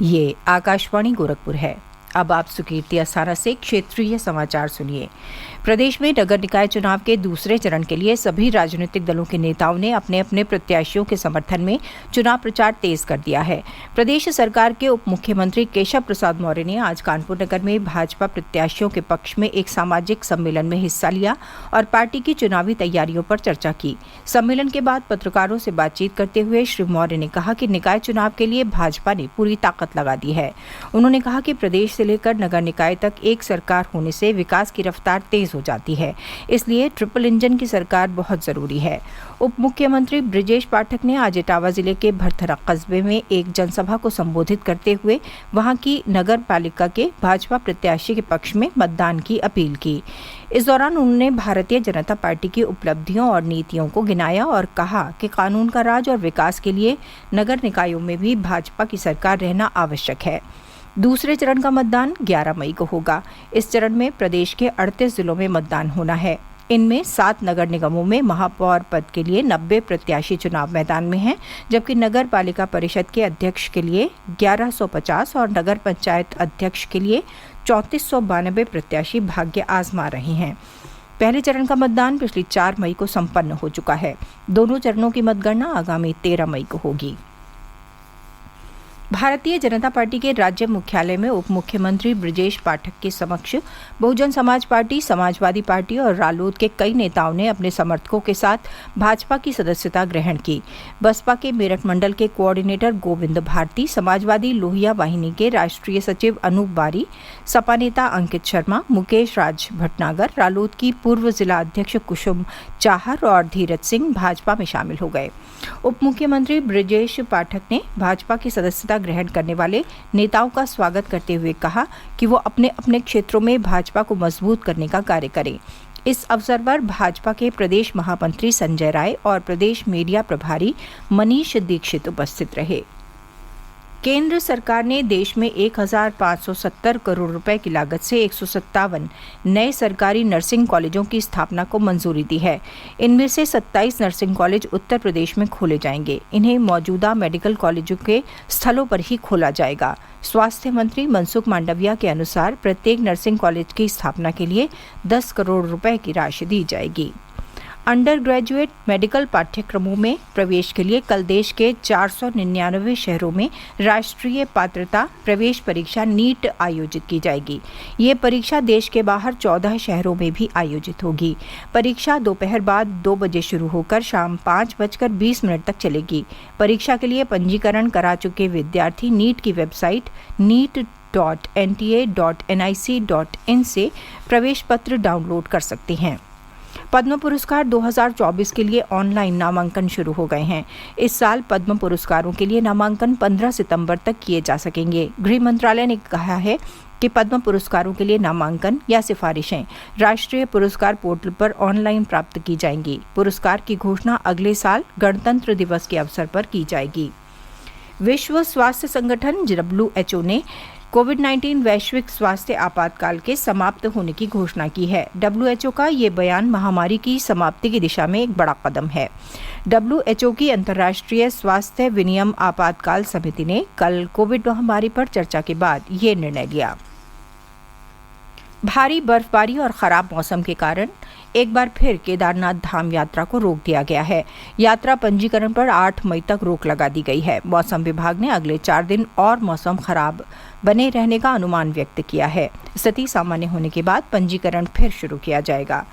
ये आकाशवाणी गोरखपुर है। अब आप सुकीर्ति अस्थाना से क्षेत्रीय समाचार सुनिए। प्रदेश में नगर निकाय चुनाव के दूसरे चरण के लिए सभी राजनीतिक दलों के नेताओं ने अपने अपने प्रत्याशियों के समर्थन में चुनाव प्रचार तेज कर दिया है। प्रदेश सरकार के उप मुख्यमंत्री केशव प्रसाद मौर्य ने आज कानपुर नगर में भाजपा प्रत्याशियों के पक्ष में एक सामाजिक सम्मेलन में हिस्सा लिया और पार्टी की चुनावी तैयारियों पर चर्चा की। सम्मेलन के बाद पत्रकारों से बातचीत करते हुए श्री मौर्य ने कहा कि निकाय चुनाव के लिए भाजपा ने पूरी ताकत लगा दी है। उन्होंने कहा कि प्रदेश से लेकर नगर निकाय तक एक सरकार होने से विकास की रफ्तार तेज हो जाती है, इसलिए ट्रिपल इंजन की सरकार बहुत जरूरी है। उप मुख्यमंत्री ब्रजेश पाठक ने आज इटावा जिले के भरथरा कस्बे में एक जनसभा को संबोधित करते हुए वहां की नगर पालिका के भाजपा प्रत्याशी के पक्ष में मतदान की अपील की। इस दौरान उन्होंने भारतीय जनता पार्टी की उपलब्धियों और नीतियों को गिनाया और कहा कि कानून का राज और विकास के लिए नगर निकायों में भी भाजपा की सरकार रहना आवश्यक है। दूसरे चरण का मतदान 11 मई को होगा। इस चरण में प्रदेश के 38 जिलों में मतदान होना है। इनमें 7 नगर निगमों में महापौर पद के लिए 90 प्रत्याशी चुनाव मैदान में हैं, जबकि नगर पालिका परिषद के अध्यक्ष के लिए 1150 और नगर पंचायत अध्यक्ष के लिए 3492 प्रत्याशी भाग्य आजमा रहे हैं। पहले चरण का मतदान पिछली 4 मई को संपन्न हो चुका है। दोनों चरणों की मतगणना आगामी 13 मई को होगी। भारतीय जनता पार्टी के राज्य मुख्यालय में उप मुख्यमंत्री ब्रजेश पाठक के समक्ष बहुजन समाज पार्टी, समाजवादी पार्टी और रालोद के कई नेताओं ने अपने समर्थकों के साथ भाजपा की सदस्यता ग्रहण की। बसपा के मेरठ मंडल के कोऑर्डिनेटर गोविंद भारती, समाजवादी लोहिया वाहिनी के राष्ट्रीय सचिव अनूप बारी, सपा नेता अंकित शर्मा, मुकेश राज भटनागर, रालोद की पूर्व जिला अध्यक्ष कुसुम चाहर और धीरज सिंह भाजपा में शामिल हो गए। उप मुख्यमंत्री ब्रजेश पाठक ने भाजपा की सदस्यता ग्रहण करने वाले नेताओं का स्वागत करते हुए कहा कि वो अपने अपने क्षेत्रों में भाजपा को मजबूत करने का कार्य करें। इस अवसर पर भाजपा के प्रदेश महामंत्री संजय राय और प्रदेश मीडिया प्रभारी मनीष दीक्षित उपस्थित रहे। केंद्र सरकार ने देश में 1570 करोड़ रुपए की लागत से 157 नए सरकारी नर्सिंग कॉलेजों की स्थापना को मंजूरी दी है। इनमें से 27 नर्सिंग कॉलेज उत्तर प्रदेश में खोले जाएंगे। इन्हें मौजूदा मेडिकल कॉलेजों के स्थलों पर ही खोला जाएगा। स्वास्थ्य मंत्री मनसुख मांडविया के अनुसार प्रत्येक नर्सिंग कॉलेज की स्थापना के लिए 10 करोड़ रुपए की राशि दी जाएगी। अंडर ग्रेजुएट मेडिकल पाठ्यक्रमों में प्रवेश के लिए कल देश के 499 शहरों में राष्ट्रीय पात्रता प्रवेश परीक्षा नीट आयोजित की जाएगी। ये परीक्षा देश के बाहर 14 शहरों में भी आयोजित होगी। परीक्षा दोपहर बाद 2 बजे शुरू होकर शाम 5:20 तक चलेगी। परीक्षा के लिए पंजीकरण करा चुके विद्यार्थी नीट की वेबसाइट neet.nta.nic.in से प्रवेश पत्र डाउनलोड कर सकते हैं। पद्म पुरस्कार 2024 के लिए ऑनलाइन नामांकन शुरू हो गए हैं। इस साल पद्म पुरस्कारों के लिए नामांकन 15 सितंबर तक किए जा सकेंगे। गृह मंत्रालय ने कहा है कि पद्म पुरस्कारों के लिए नामांकन या सिफारिशें राष्ट्रीय पुरस्कार पोर्टल पर ऑनलाइन प्राप्त की जाएंगी। पुरस्कार की घोषणा अगले साल गणतंत्र दिवस के अवसर पर की जाएगी। विश्व स्वास्थ्य संगठन WHO ने कोविड-19 वैश्विक स्वास्थ्य आपातकाल के समाप्त होने की घोषणा की है। WHO का ये बयान महामारी की समाप्ति की दिशा में एक बड़ा कदम है। WHO की अंतर्राष्ट्रीय स्वास्थ्य विनियम आपातकाल समिति ने कल कोविड महामारी पर चर्चा के बाद ये निर्णय लिया। भारी बर्फबारी और खराब मौसम के कारण एक बार फिर केदारनाथ धाम यात्रा को रोक दिया गया है। यात्रा पंजीकरण पर 8 मई तक रोक लगा दी गई है। मौसम विभाग ने अगले 4 दिन और मौसम खराब बने रहने का अनुमान व्यक्त किया है। स्थिति सामान्य होने के बाद पंजीकरण फिर शुरू किया जाएगा।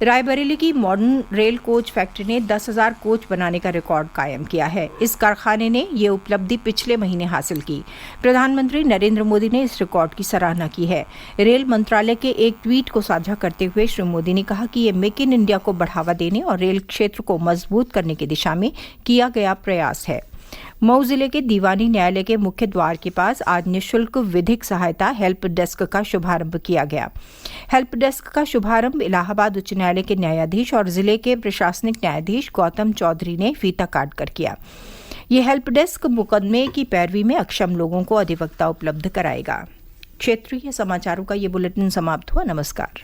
रायबरेली की मॉडर्न रेल कोच फैक्ट्री ने 10,000 कोच बनाने का रिकॉर्ड कायम किया है। इस कारखाने ने ये उपलब्धि पिछले महीने हासिल की। प्रधानमंत्री नरेंद्र मोदी ने इस रिकॉर्ड की सराहना की है। रेल मंत्रालय के एक ट्वीट को साझा करते हुए श्री मोदी ने कहा कि ये मेक इन इंडिया को बढ़ावा देने और रेल क्षेत्र को मजबूत करने की दिशा में किया गया प्रयास है। मऊ जिले के दीवानी न्यायालय के मुख्य द्वार के पास आज निःशुल्क विधिक सहायता हेल्प डेस्क का शुभारंभ किया गया। हेल्प डेस्क का शुभारंभ इलाहाबाद उच्च न्यायालय के न्यायाधीश और जिले के प्रशासनिक न्यायाधीश गौतम चौधरी ने फीता काट कर किया। ये हेल्प डेस्क मुकदमे की पैरवी में अक्षम लोगों को अधिवक्ता उपलब्ध कराएगा। क्षेत्रीय समाचारों का ये बुलेटिन समाप्त हुआ। नमस्कार।